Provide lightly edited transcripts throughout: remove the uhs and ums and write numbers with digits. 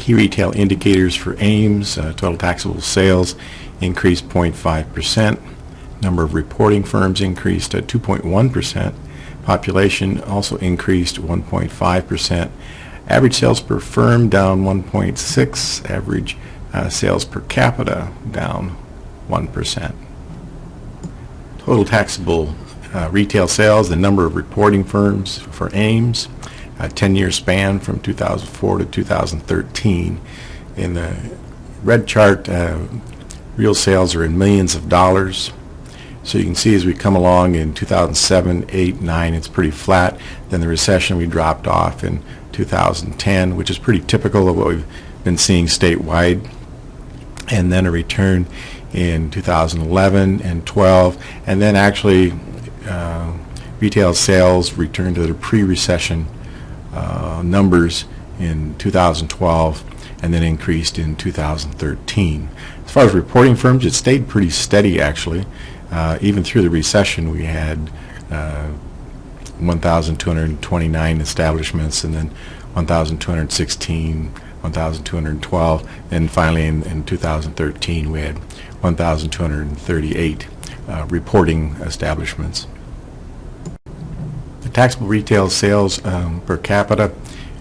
Key retail indicators for Ames: total taxable sales increased 0.5%. Number of reporting firms increased at 2.1%. Population also increased 1.5%. Average sales per firm down 1.6. Average sales per capita down 1%. Total taxable retail sales, the number of reporting firms for Ames, a 10-year span from 2004 to 2013. In the red chart, real sales are in millions of dollars. So you can see as we come along in 2007, 8, 9, it's pretty flat. Then the recession, we dropped off in 2010, which is pretty typical of what we've been seeing statewide. And then a return in 2011 and 12. And then actually retail sales returned to their pre-recession numbers in 2012 and then increased in 2013. As far as reporting firms, it stayed pretty steady actually. Even through the recession, we had 1,229 establishments, and then 1,216, 1,212, and finally in 2013 we had 1,238 reporting establishments. The taxable retail sales per capita,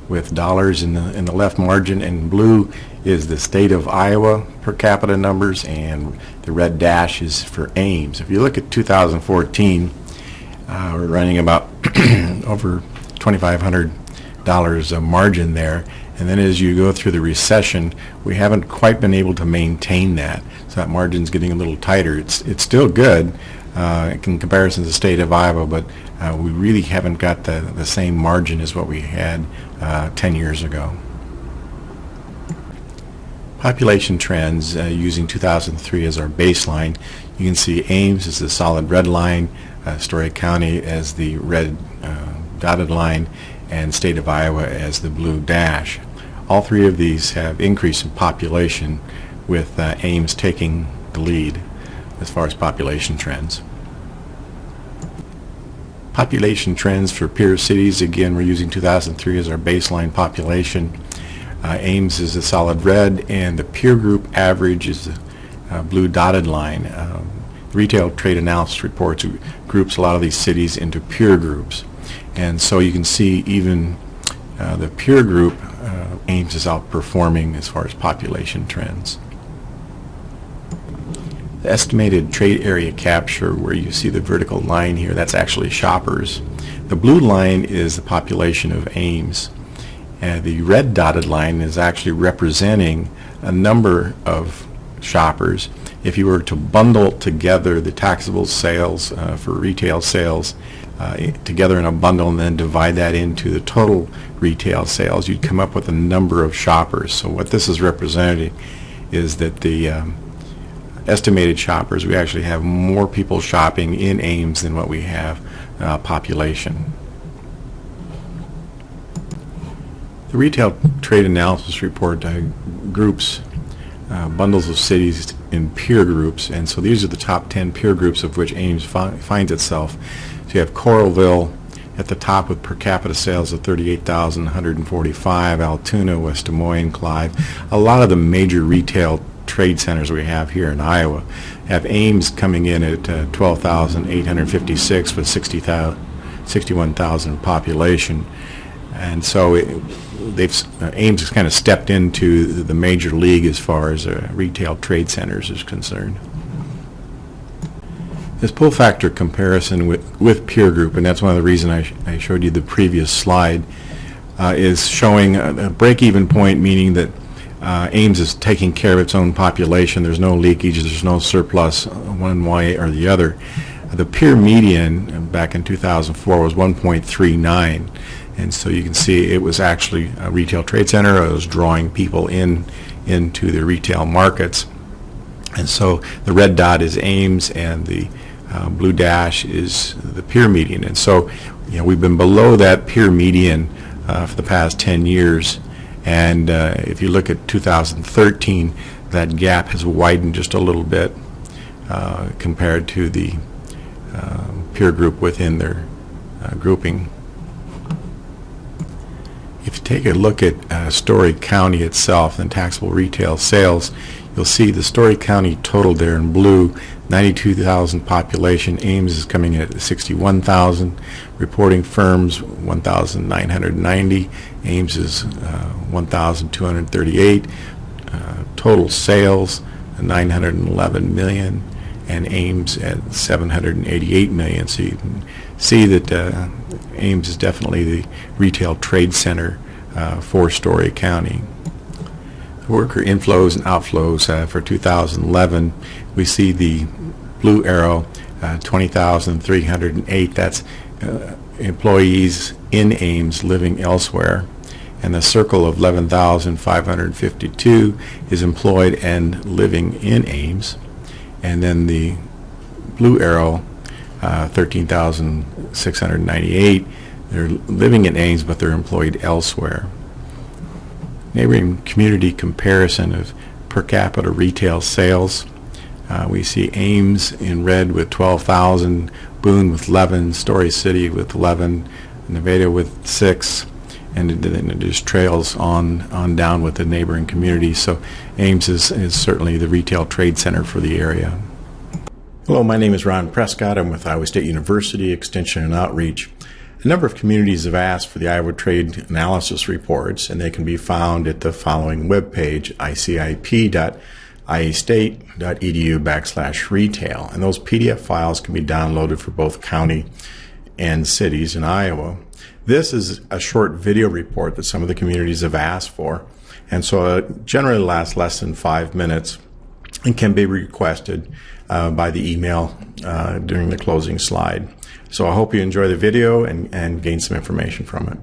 with dollars in the left margin, and blue is the state of Iowa per capita numbers, and the red dash is for Ames. If you look at 2014, we're running about over $2,500 a margin there, and then as you go through the recession, we haven't quite been able to maintain that. So that margin's getting a little tighter. It's still good in comparison to the state of Iowa, but we really haven't got the same margin as what we had 10 years ago. Population trends using 2003 as our baseline. You can see Ames is the solid red line, Story County as the red dotted line, and state of Iowa as the blue dash. All three of these have increase in population, with Ames taking the lead as far as population trends. Population trends for peer cities. Again, we're using 2003 as our baseline population. Ames is a solid red, and the peer group average is the blue dotted line. Retail Trade Analysis Reports groups a lot of these cities into peer groups, and so you can see even the peer group, Ames is outperforming as far as population trends. The estimated trade area capture, where you see the vertical line here, that's actually shoppers. The blue line is the population of Ames. The red dotted line is actually representing a number of shoppers. If you were to bundle together the taxable sales for retail sales together in a bundle and then divide that into the total retail sales, you'd come up with a number of shoppers. So what this is representing is that the estimated shoppers, we actually have more people shopping in Ames than what we have population. The Retail Trade Analysis Report groups bundles of cities in peer groups, and so these are the top 10 peer groups of which Ames finds itself. So you have Coralville at the top with per capita sales of $38,145, Altoona, West Des Moines, Clive. A lot of the major retail trade centers we have here in Iowa have Ames coming in at 12,856 with 61,000 population, and so Ames has kind of stepped into the major league as far as retail trade centers is concerned. This pull factor comparison with peer group, and that's one of the reasons I showed you the previous slide, is showing a break-even point, meaning that Ames is taking care of its own population. There's no leakage, there's no surplus one way or the other. The peer median back in 2004 was 1.39. And so you can see it was actually a retail trade center. It was drawing people into the retail markets. And so the red dot is Ames, and the blue dash is the peer median. And so, you know, we've been below that peer median for the past 10 years. And if you look at 2013, that gap has widened just a little bit compared to the peer group within their grouping. If you take a look at Story County itself and taxable retail sales, you'll see the Story County total there in blue, 92,000 population. Ames is coming in at 61,000. Reporting firms, 1,990. Ames is 1,238. Total sales, 911 million, and Ames at 788 million. So you can see that Ames is definitely the retail trade center for Story County. Worker inflows and outflows for 2011, we see the blue arrow, 20,308. That's employees in Ames living elsewhere. And the circle of 11,552 is employed and living in Ames. And then the blue arrow, 13,698, they're living in Ames, but they're employed elsewhere. Neighboring community comparison of per capita retail sales. We see Ames in red with 12,000, Boone with 11, Story City with 11, Nevada with 6, and then it just trails on down with the neighboring communities. So Ames is certainly the retail trade center for the area. Hello, my name is Ron Prescott. I'm with Iowa State University Extension and Outreach. A number of communities have asked for the Iowa Trade Analysis reports, and they can be found at the following webpage, icip.iastate.edu/retail. And those PDF files can be downloaded for both county and cities in Iowa. This is a short video report that some of the communities have asked for, and so it generally lasts less than 5 minutes and can be requested by the email during the closing slide. So I hope you enjoy the video and gain some information from it.